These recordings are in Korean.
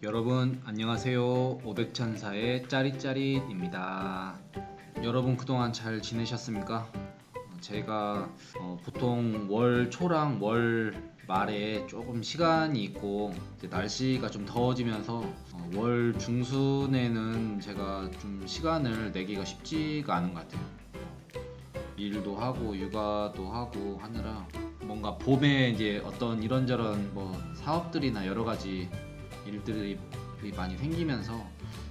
여러분 안녕하세요. 500천사의 짜릿짜릿입니다. 여러분 그동안 잘 지내셨습니까? 제가 보통 월 초랑 월 말에 조금 시간이 있고 이제 날씨가 좀 더워지면서 월 중순에는 제가 좀 시간을 내기가 쉽지가 않은 것 같아요. 일도 하고 육아도 하고 하느라 뭔가 봄에 이제 어떤 이런저런 뭐 사업들이나 여러 가지 일들이 많이 생기면서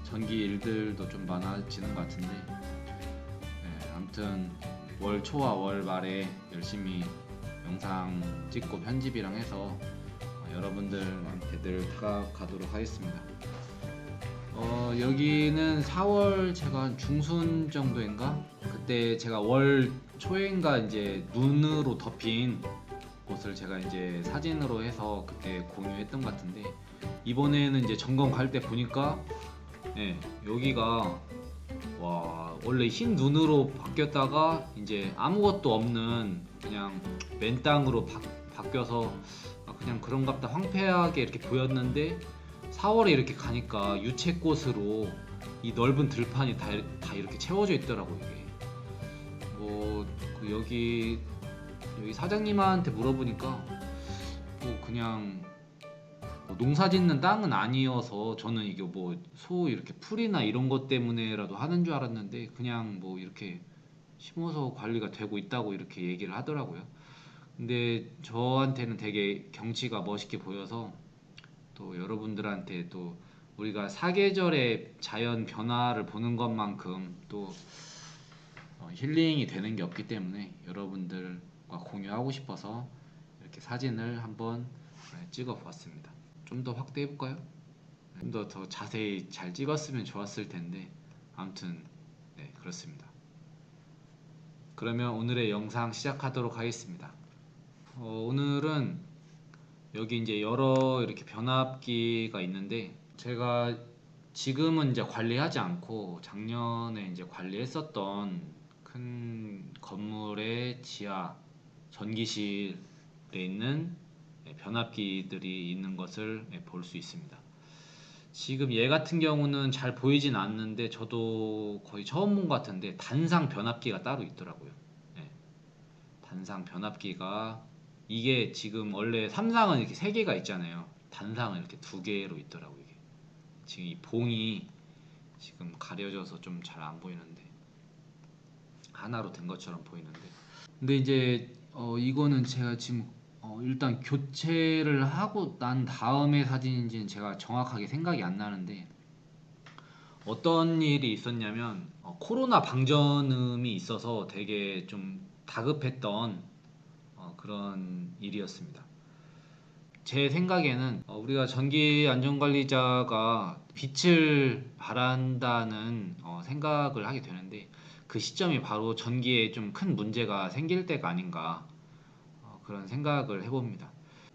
전기 일들도 좀 많아지는 것 같은데, 아무튼 월 초와 월 말에 열심히 영상 찍고 편집이랑 해서 여러분들한테 늘 다가가도록 하겠습니다. 여기는 4월 제가 한 중순 정도인가? 그때 제가 월 초인가 이제 눈으로 덮인 곳을 제가 이제 사진으로 해서 그때 공유했던 것 같은데, 이번에는 이제 점검 갈 때 보니까 여기가 와 원래 흰 눈으로 바뀌었다가 이제 아무것도 없는 그냥 맨 땅으로 바뀌어서 그냥 그런갑다 황폐하게 이렇게 보였는데 4월에 이렇게 가니까 유채꽃으로 이 넓은 들판이 다 이렇게 채워져 있더라고. 이게 그 여기 사장님한테 물어보니까 뭐 그냥 농사 짓는 땅은 아니어서 저는 이게 뭐 소 이렇게 풀이나 이런 것 때문에라도 하는 줄 알았는데 그냥 뭐 이렇게 심어서 관리가 되고 있다고 이렇게 얘기를 하더라고요. 근데 저한테는 되게 경치가 멋있게 보여서 또 여러분들한테 또 우리가 사계절의 자연 변화를 보는 것만큼 또 힐링이 되는 게 없기 때문에 여러분들과 공유하고 싶어서 이렇게 사진을 한번 찍어 보았습니다. 좀 더 확대해 볼까요? 좀 더 자세히 잘 찍었으면 좋았을 텐데 아무튼 네, 그렇습니다. 그러면 오늘의 영상 시작하도록 하겠습니다. 오늘은 여기 이제 여러 이렇게 변압기가 있는데 제가 지금은 이제 관리하지 않고 작년에 이제 관리했었던 큰 건물의 지하 전기실에 있는 변압기들이 있는 것을 볼 수 있습니다. 지금 얘 같은 경우는 잘 보이진 않는데 저도 거의 처음 본 것 같은데 단상 변압기가 따로 있더라고요. 네, 단상 변압기가 이게 지금 원래 삼상은 이렇게 세 개가 있잖아요. 단상은 이렇게 두 개로 있더라고요. 이게 지금 이 봉이 지금 가려져서 좀 잘 안 보이는데 하나로 된 것처럼 보이는데 근데 이제 이거는 제가 지금 일단 교체를 하고 난 다음의 사진인지는 제가 정확하게 생각이 안 나는데 어떤 일이 있었냐면 코로나 방전음이 있어서 되게 좀 다급했던 그런 일이었습니다. 제 생각에는 우리가 전기 안전관리자가 빛을 발한다는 생각을 하게 되는데 그 시점이 바로 전기에 좀 큰 문제가 생길 때가 아닌가 그런 생각을 해봅니다.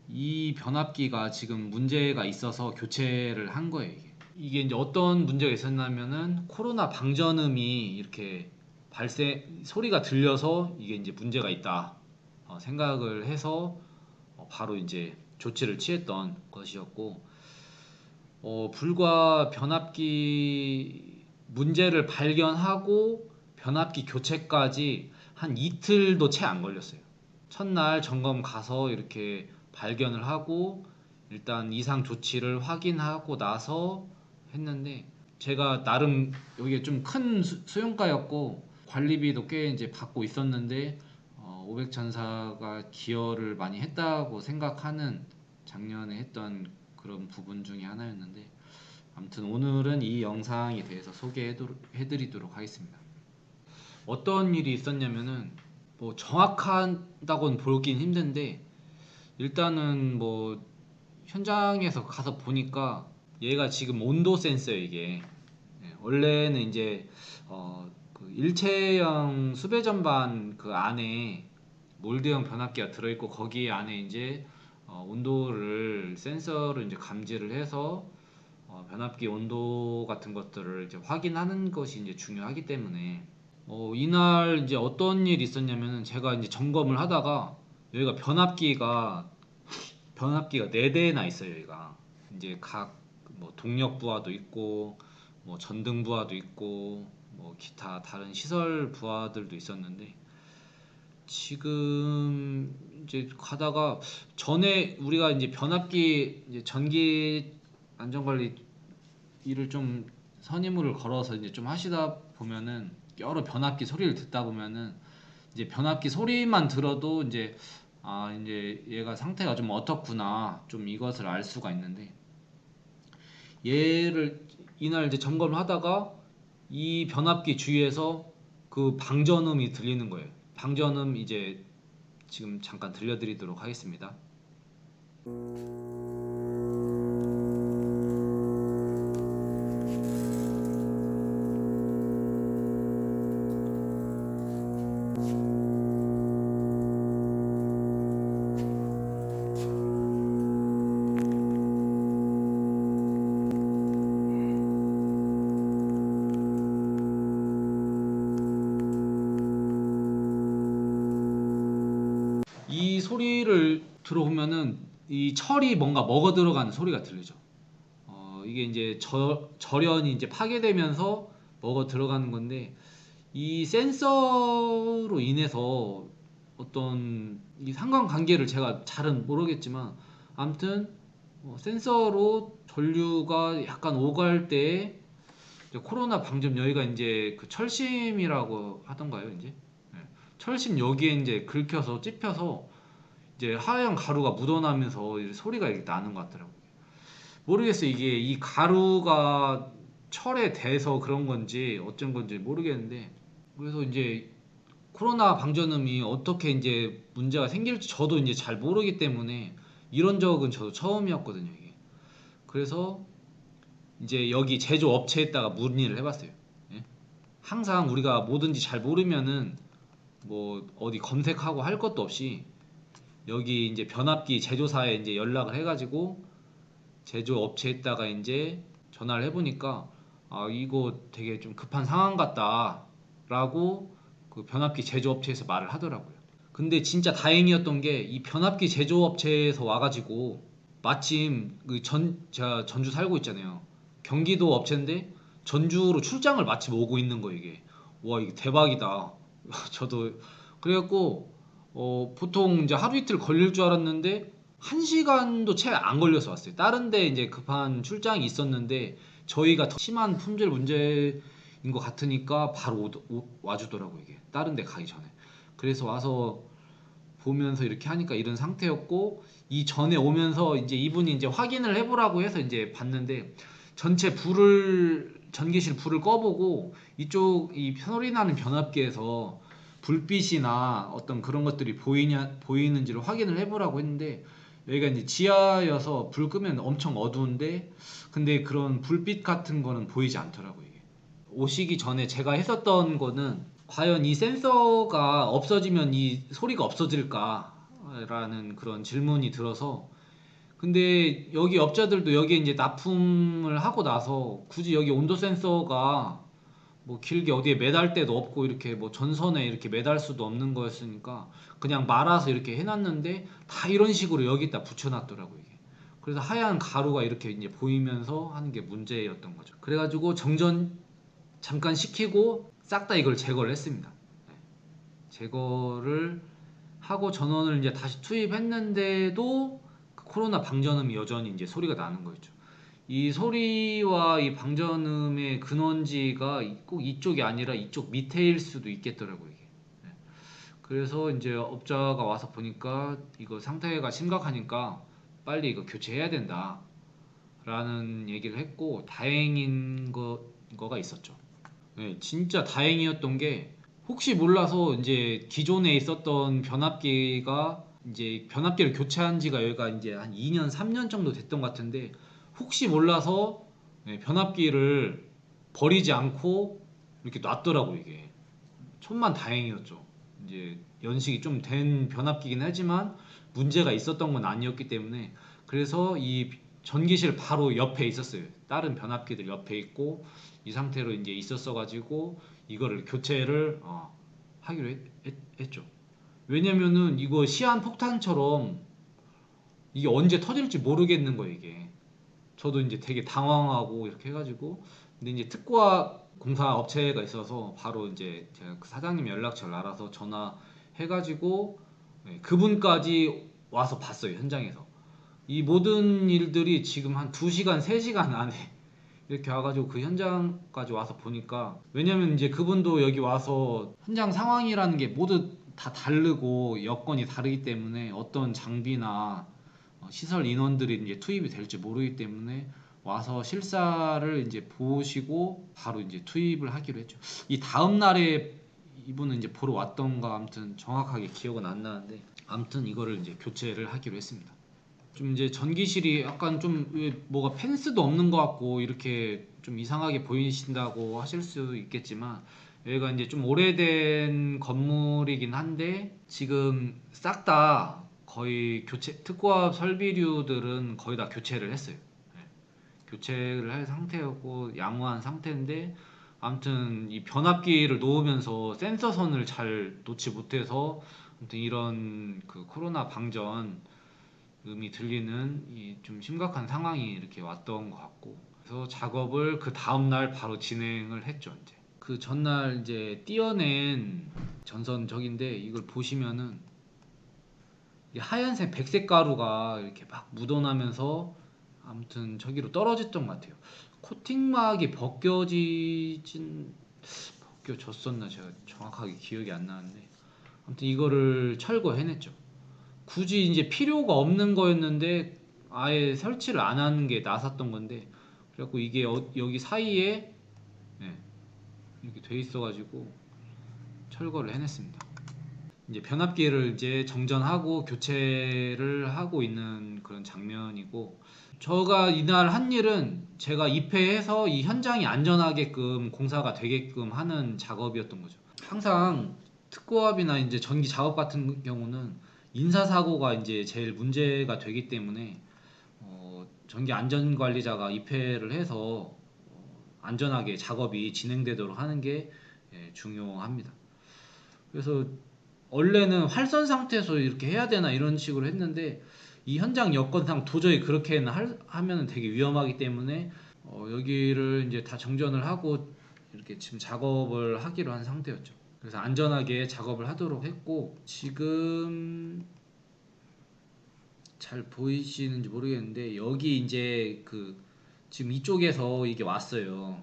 이 변압기가 지금 문제가 있어서 교체를 한 거예요. 이게 이제 어떤 문제가 있었냐면은 코로나 방전음이 이렇게 소리가 들려서 이게 이제 문제가 있다 생각을 해서 바로 이제 조치를 취했던 것이었고 불과 변압기 문제를 발견하고 변압기 교체까지 한 이틀도 채 안 걸렸어요. 첫날 점검 가서 이렇게 발견을 하고 일단 이상 조치를 확인하고 나서 했는데 제가 나름 여기가 좀 큰 수용가였고 관리비도 꽤 이제 받고 있었는데 500전사가 기여를 많이 했다고 생각하는 작년에 했던 그런 부분 중에 하나였는데 아무튼 오늘은 이 영상에 대해서 소개해드리도록 하겠습니다. 어떤 일이 있었냐면은 뭐 정확하다고는 보긴 힘든데 일단은 뭐 현장에서 가서 보니까 얘가 지금 온도 센서예요 이게. 원래는 이제 그 일체형 수배 전반 그 안에 몰드형 변압기가 들어있고 거기 안에 이제 온도를 센서를 이제 감지를 해서 변압기 온도 같은 것들을 이제 확인하는 것이 이제 중요하기 때문에 이날 이제 어떤 일이 있었냐면은 제가 이제 점검을 하다가 여기가 변압기가 4대나 있어요. 여기가 이제 각 뭐 동력 부하도 있고 뭐 전등 부하도 있고 뭐 기타 다른 시설 부하들도 있었는데 지금 이제 가다가 전에 우리가 이제 변압기 이제 전기 안전관리 일을 좀 선임을 걸어서 이제 좀 하시다 보면은 여러 변압기 소리를 듣다 보면은 이제 변압기 소리만 들어도 이제 아 이제 얘가 상태가 좀 어떻구나 좀 이것을 알 수가 있는데 얘를 이날 이제 점검을 하다가 이 변압기 주위에서 그 방전음이 들리는 거예요. 방전음 이제 지금 잠깐 들려드리도록 하겠습니다. 이 소리를 들어보면은 이 철이 뭔가 먹어 들어가는 소리가 들리죠. 이게 이제 절연이 이제 파괴되면서 먹어 들어가는 건데 이 센서로 인해서 어떤 이 상관관계를 제가 잘은 모르겠지만 아무튼 센서로 전류가 약간 오갈 때 이제 코로나 방점 여기가 이제 그 철심이라고 하던가요 이제 네. 철심 여기에 이제 긁혀서 찝혀서 이제 하얀 가루가 묻어나면서 이제 소리가 이렇게 나는 것 같더라고요. 모르겠어요. 이게 이 가루가 철에 대서 그런 건지 어쩐 건지 모르겠는데 그래서 이제 코로나 방전음이 어떻게 이제 문제가 생길지 저도 이제 잘 모르기 때문에 이런 적은 저도 처음이었거든요. 이게. 그래서 이제 여기 제조업체에다가 문의를 해봤어요. 예? 항상 우리가 뭐든지 잘 모르면은 뭐 어디 검색하고 할 것도 없이 여기 이제 변압기 제조사에 이제 연락을 해가지고 제조업체에다가 이제 전화를 해보니까 아 이거 되게 좀 급한 상황 같다라고 그 변압기 제조업체에서 말을 하더라고요. 근데 진짜 다행이었던 게 이 변압기 제조업체에서 와가지고 마침 제가 전주 살고 있잖아요. 경기도 업체인데 전주로 출장을 마침 오고 있는 거 이게. 와 이게 대박이다. 저도 그래갖고 보통 이제 하루 이틀 걸릴 줄 알았는데 1시간도 채 안 걸려서 왔어요. 다른 데 이제 급한 출장이 있었는데 저희가 더 심한 품질 문제인 것 같으니까 바로 와주더라고 이게. 다른 데 가기 전에. 그래서 와서 보면서 이렇게 하니까 이런 상태였고 이 전에 오면서 이제 이분이 이제 확인을 해보라고 해서 이제 봤는데 전체 전기실 불을 꺼보고 이쪽 이 소리 나는 변압기에서 불빛이나 어떤 그런 것들이 보이는지를 확인을 해보라고 했는데 여기가 이제 지하여서 불 끄면 엄청 어두운데 근데 그런 불빛 같은 거는 보이지 않더라고요. 이게. 오시기 전에 제가 했었던 거는 과연 이 센서가 없어지면 이 소리가 없어질까? 라는 그런 질문이 들어서 근데 여기 업자들도 여기에 이제 납품을 하고 나서 굳이 여기 온도 센서가 뭐 길게 어디에 매달 데도 없고 이렇게 뭐 전선에 이렇게 매달 수도 없는 거였으니까 그냥 말아서 이렇게 해놨는데 다 이런 식으로 여기다 붙여놨더라고 이게. 그래서 하얀 가루가 이렇게 이제 보이면서 하는 게 문제였던 거죠. 그래가지고 정전 잠깐 시키고 싹 다 이걸 제거를 했습니다. 네. 제거를 하고 전원을 이제 다시 투입했는데도 그 코로나 방전음이 여전히 이제 소리가 나는 거죠. 이 소리와 이 방전음의 근원지가 꼭 이쪽이 아니라 이쪽 밑에일 수도 있겠더라고요. 이게. 네. 그래서 이제 업자가 와서 보니까 이거 상태가 심각하니까 빨리 이거 교체해야 된다라는 얘기를 했고 다행인 거가 있었죠. 네, 진짜 다행이었던 게 혹시 몰라서 이제 기존에 있었던 변압기가 이제 변압기를 교체한 지가 여기가 이제 한 2년, 3년 정도 됐던 것 같은데 혹시 몰라서 네, 변압기를 버리지 않고 이렇게 놨더라고 이게. 천만 다행이었죠. 이제 연식이 좀 된 변압기긴 하지만 문제가 있었던 건 아니었기 때문에 그래서 이 전기실 바로 옆에 있었어요. 다른 변압기들 옆에 있고 이 상태로 이제 있었어 가지고 이거를 교체를 하기로 했죠. 왜냐면은 이거 시한 폭탄처럼 이게 언제 터질지 모르겠는 거예요, 이게. 저도 이제 되게 당황하고 이렇게 해가지고, 근데 이제 특과 공사 업체가 있어서 바로 이제 제가 그 사장님 연락처를 알아서 전화해가지고 그분까지 와서 봤어요, 현장에서. 이 모든 일들이 지금 한 2시간, 3시간 안에 이렇게 와가지고 그 현장까지 와서 보니까, 왜냐면 이제 그분도 여기 와서 현장 상황이라는 게 모두 다 다르고 여건이 다르기 때문에 어떤 장비나 시설 인원들이 이제 투입이 될지 모르기 때문에 와서 실사를 이제 보시고 바로 이제 투입을 하기로 했죠. 이 다음 날에 이분은 이제 보러 왔던가 아무튼 정확하게 기억은 안 나는데, 아무튼 이거를 이제 교체를 하기로 했습니다. 좀 이제 전기실이 약간 좀 뭐가 펜스도 없는 것 같고 이렇게 좀 이상하게 보이신다고 하실 수 있겠지만, 여기가 이제 좀 오래된 건물이긴 한데 지금 싹 다 거의 교체, 특고압 설비류들은 거의 다 교체를 했어요. 네. 교체를 할 상태였고 양호한 상태인데, 아무튼 이 변압기를 놓으면서 센서선을 잘 놓지 못해서 아무튼 이런 그 코로나 방전 음이 들리는 이 좀 심각한 상황이 이렇게 왔던 것 같고, 그래서 작업을 그 다음날 바로 진행을 했죠. 이제 그 전날 이제 띄어낸 전선적인데, 이걸 보시면은 이 하얀색 백색 가루가 이렇게 막 묻어나면서 아무튼 저기로 떨어졌던 것 같아요. 코팅막이 벗겨졌었나 제가 정확하게 기억이 안 나는데, 아무튼 이거를 철거해냈죠. 굳이 이제 필요가 없는 거였는데 아예 설치를 안 하는 게 나섰던 건데, 그래갖고 이게 여기 사이에 이렇게 돼 있어가지고 철거를 해냈습니다. 이제 변압기를 이제 정전하고 교체를 하고 있는 그런 장면이고, 제가 이날 한 일은 제가 입회해서 이 현장이 안전하게끔 공사가 되게끔 하는 작업이었던 거죠. 항상 특고압이나 이제 전기 작업 같은 경우는 인사사고가 이제 제일 문제가 되기 때문에 전기 안전관리자가 입회를 해서 안전하게 작업이 진행되도록 하는 게 중요합니다. 그래서 원래는 활선 상태에서 이렇게 해야 되나 이런 식으로 했는데, 이 현장 여건상 도저히 그렇게는 하면 되게 위험하기 때문에 여기를 이제 다 정전을 하고 이렇게 지금 작업을 하기로 한 상태였죠. 그래서 안전하게 작업을 하도록 했고, 지금 잘 보이시는지 모르겠는데 여기 이제 그 지금 이쪽에서 이게 왔어요.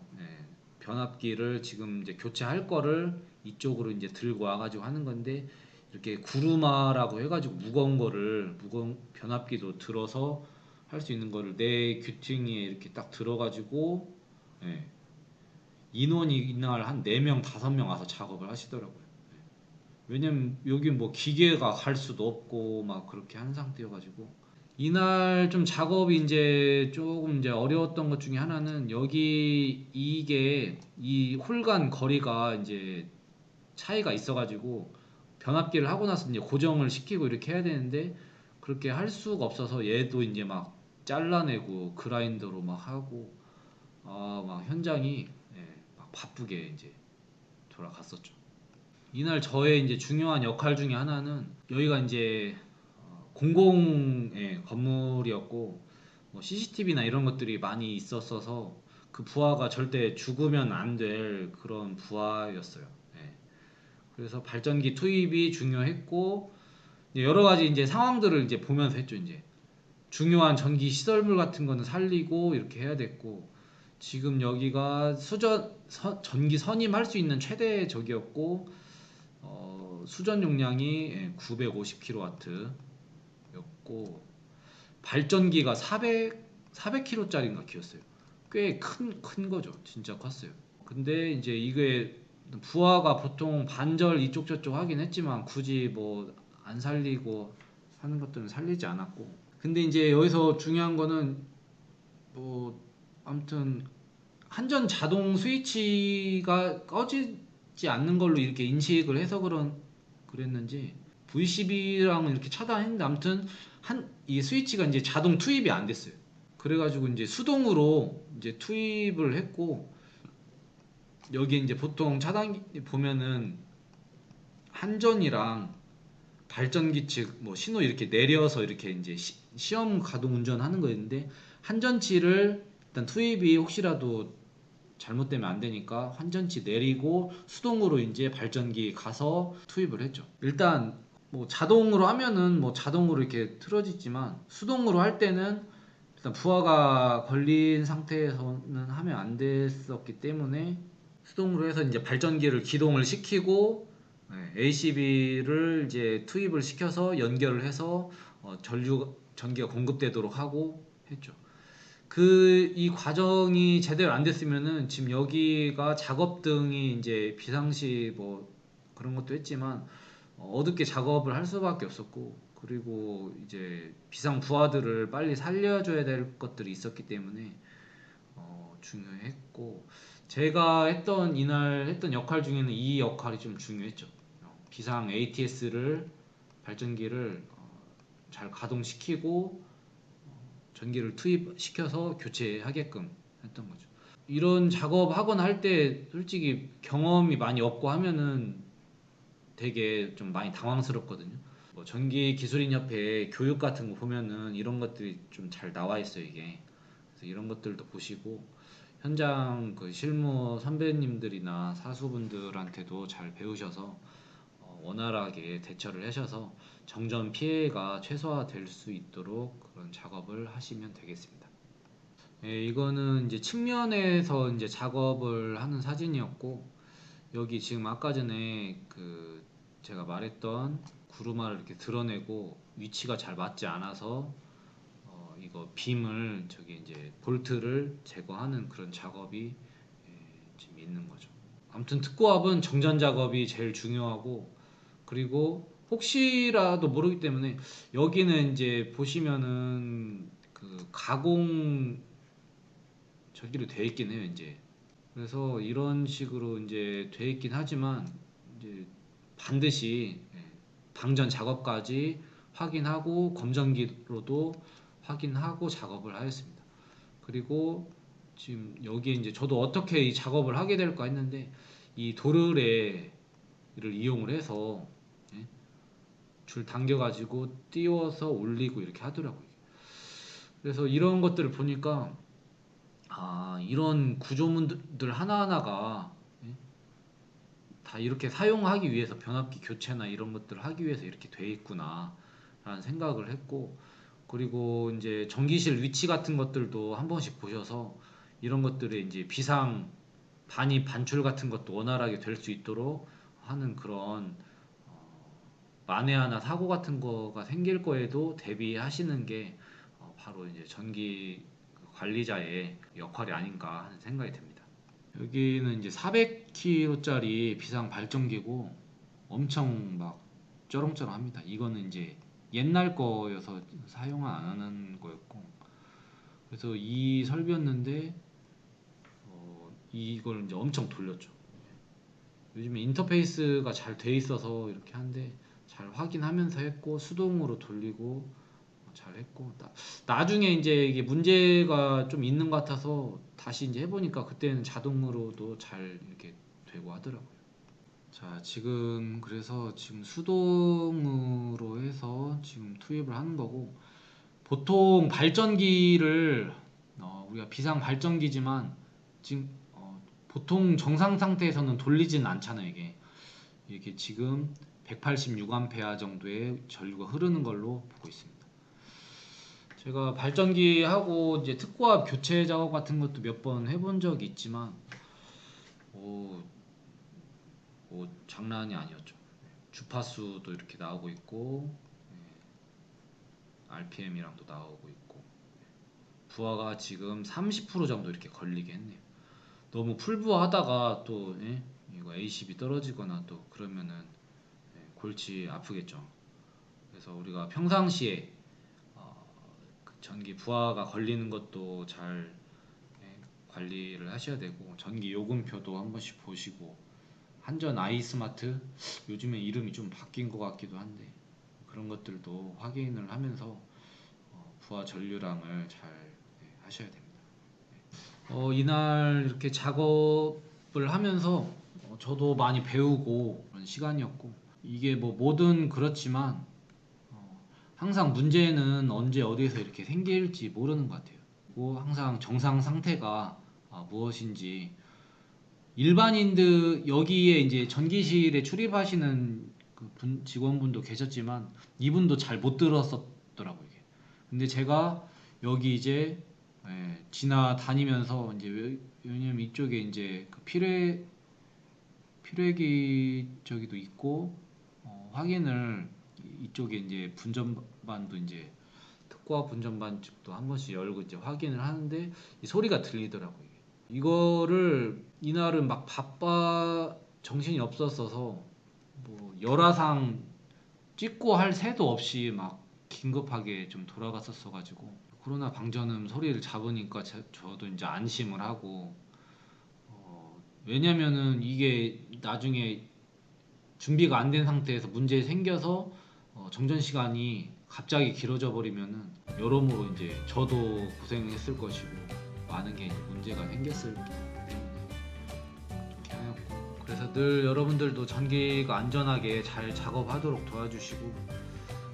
변압기를 지금 이제 교체할 거를 이쪽으로 이제 들고 와가지고 하는 건데, 이렇게 구루마라고 해가지고 무거운 변압기도 들어서 할 수 있는 거를 내 규팅에 이렇게 딱 들어가지고 인원이 이날 한 4명 5명 와서 작업을 하시더라고요. 왜냐면 여기 뭐 기계가 갈 수도 없고 막 그렇게 한 상태여가지고, 이날 좀 작업이 이제 조금 이제 어려웠던 것 중에 하나는, 여기 이게 이 홀간 거리가 이제 차이가 있어가지고 변압기를 하고 나서 이제 고정을 시키고 이렇게 해야 되는데, 그렇게 할 수가 없어서 얘도 이제 막 잘라내고 그라인더로 막 하고 막 현장이 막 바쁘게 이제 돌아갔었죠. 이날 저의 이제 중요한 역할 중에 하나는, 여기가 이제 공공의 건물이었고 뭐 CCTV나 이런 것들이 많이 있었어서 그 부하가 절대 죽으면 안 될 그런 부하였어요. 그래서 발전기 투입이 중요했고, 여러 가지 이제 상황들을 이제 보면서 했죠. 이제 중요한 전기 시설물 같은 거는 살리고 이렇게 해야 됐고, 지금 여기가 전기 선임할 수 있는 최대 적이었고, 수전 용량이 950kW였고 발전기가 400kW짜리인가 기였어요. 꽤 큰 거죠. 진짜 컸어요. 근데 이제 이게 부하가 보통 반절 이쪽 저쪽 하긴 했지만 굳이 뭐 안 살리고 하는 것들은 살리지 않았고, 근데 이제 여기서 중요한 거는 뭐 아무튼 한전 자동 스위치가 꺼지지 않는 걸로 이렇게 인식을 해서 그랬는지 V12랑 이렇게 차단했는데, 아무튼 이 스위치가 이제 자동 투입이 안 됐어요. 그래가지고 이제 수동으로 이제 투입을 했고, 여기 이제 보통 차단기 보면은 한전이랑 발전기 측 뭐 신호 이렇게 내려서 이렇게 이제 시험 가동 운전하는 거였는데 한전치를 일단 투입이 혹시라도 잘못되면 안 되니까 환전치 내리고 수동으로 이제 발전기 가서 투입을 했죠. 일단 뭐 자동으로 하면은 뭐 자동으로 이렇게 틀어지지만 수동으로 할 때는 일단 부하가 걸린 상태에서는 하면 안 됐었기 때문에 수동으로 해서 이제 발전기를 기동을 시키고 ACB를 이제 투입을 시켜서 연결을 해서 전기가 공급되도록 하고 했죠. 이 과정이 제대로 안 됐으면은 지금 여기가 작업등이 이제 비상시 뭐 그런 것도 했지만 어둡게 작업을 할 수밖에 없었고, 그리고 이제 비상 부하들을 빨리 살려줘야 될 것들이 있었기 때문에 중요했고, 제가 이날 했던 역할 중에는 이 역할이 좀 중요했죠. 비상 ATS를 발전기를 잘 가동시키고 전기를 투입시켜서 교체하게끔 했던 거죠. 이런 작업하거나 할 때 솔직히 경험이 많이 없고 하면은 되게 좀 많이 당황스럽거든요. 뭐 전기기술인협회 교육 같은 거 보면은 이런 것들이 좀 잘 나와 있어요, 이게. 그래서 이런 것들도 보시고 현장 그 실무 선배님들이나 사수분들한테도 잘 배우셔서 원활하게 대처를 하셔서 정전 피해가 최소화될 수 있도록 그런 작업을 하시면 되겠습니다. 예, 이거는 이제 측면에서 이제 작업을 하는 사진이었고, 여기 지금 아까 전에 그 제가 말했던 구루마를 이렇게 드러내고 위치가 잘 맞지 않아서 이거 빔을 저기 이제 볼트를 제거하는 그런 작업이 지금 있는 거죠. 아무튼 특고압은 정전 작업이 제일 중요하고, 그리고 혹시라도 모르기 때문에 여기는 이제 보시면은 그 가공 저기로 돼 있긴 해요, 이제. 그래서 이런 식으로 이제 돼 있긴 하지만 이제 반드시 방전 작업까지 확인하고 검전기로도 확인하고 작업을 하였습니다. 그리고 지금 여기에 이제 저도 어떻게 이 작업을 하게 될까 했는데 이 도르래를 이용을 해서 줄 당겨가지고 띄워서 올리고 이렇게 하더라고요. 그래서 이런 것들을 보니까 이런 구조물들 하나하나가 다 이렇게 사용하기 위해서 변압기 교체나 이런 것들을 하기 위해서 이렇게 돼 있구나 라는 생각을 했고, 그리고 이제 전기실 위치 같은 것들도 한 번씩 보셔서 이런 것들의 이제 비상 반입 반출 같은 것도 원활하게 될 수 있도록 하는 그런 만에 하나 사고 같은 거가 생길 거에도 대비하시는 게 바로 이제 전기 관리자의 역할이 아닌가 하는 생각이 듭니다. 여기는 이제 400kg짜리 비상 발전기고 엄청 막 쩌렁쩌렁합니다. 이거는 이제 옛날 거여서 사용 안 하는 거였고, 그래서 이 설비였는데 이걸 이제 엄청 돌렸죠. 요즘에 인터페이스가 잘 돼 있어서 이렇게 한데 잘 확인하면서 했고 수동으로 돌리고 잘 했고, 나중에 이제 이게 문제가 좀 있는 것 같아서 다시 이제 해보니까 그때는 자동으로도 잘 이렇게 되고 하더라고요. 자, 지금 그래서 지금 수동으로 해서 지금 투입을 하는 거고, 보통 발전기를 우리가 비상 발전기지만 지금 보통 정상 상태에서는 돌리진 않잖아요. 이게 지금 186A 정도의 전류가 흐르는 걸로 보고 있습니다. 제가 발전기하고 이제 특고압 교체 작업 같은 것도 몇 번 해본 적이 있지만 오, 장난이 아니었죠. 주파수도 이렇게 나오고 있고 RPM이랑도 나오고 있고 부하가 지금 30% 정도 이렇게 걸리게 했네요. 너무 풀부하다가 또 이거 ACB 떨어지거나 또 그러면은 골치 아프겠죠. 그래서 우리가 평상시에 그 전기 부하가 걸리는 것도 잘 관리를 하셔야 되고, 전기 요금표도 한 번씩 보시고, 한전 아이스마트 요즘에 이름이 좀 바뀐 것 같기도 한데 그런 것들도 확인을 하면서 부하 전류량을 잘 하셔야 됩니다. 이날 이렇게 작업을 하면서 저도 많이 배우고 그런 시간이었고, 이게 뭐 뭐든 그렇지만 항상 문제는 언제 어디에서 이렇게 생길지 모르는 것 같아요. 그리고 항상 정상 상태가 무엇인지 일반인들 여기에 이제 전기실에 출입하시는 직원분도 계셨지만 이분도 잘 못 들었었더라고요. 이게. 근데 제가 여기 이제 지나다니면서 이제 왜냐면 이쪽에 이제 그 필회기 저기도 있고 확인을 이쪽에 이제 분전반도 이제 특과 분전반 쪽도 한 번씩 열고 이제 확인을 하는데 이 소리가 들리더라고요. 이거를 이날은 막 바빠 정신이 없었어서 뭐 열화상 찍고 할 새도 없이 막 긴급하게 좀 돌아갔었어 가지고 코로나 방전음 소리를 잡으니까 저도 이제 안심을 하고 왜냐면은 이게 나중에 준비가 안 된 상태에서 문제 생겨서 정전 시간이 갑자기 길어져 버리면은 여러모로 이제 저도 고생했을 것이고 많은 게 문제가 생겼을 때문에 그렇게 하였고 그래서 늘 여러분들도 전기가 안전하게 잘 작업하도록 도와주시고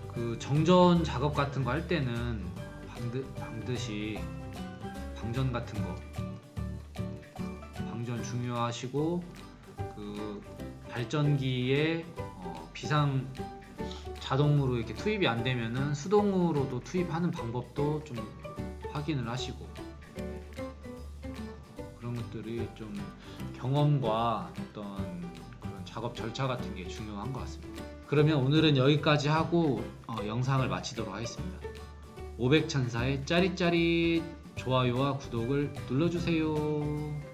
그 정전 작업 같은 거 할 때는 반드시 방전 같은 거 방전 중요하시고 그 발전기에 비상 자동으로 이렇게 투입이 안 되면은 수동으로도 투입하는 방법도 좀 확인을 하시고 그런 것들이 좀 경험과 어떤 그런 작업 절차 같은 게 중요한 것 같습니다. 그러면 오늘은 여기까지 하고 영상을 마치도록 하겠습니다. 500천사의 짜릿짜릿 좋아요와 구독을 눌러주세요.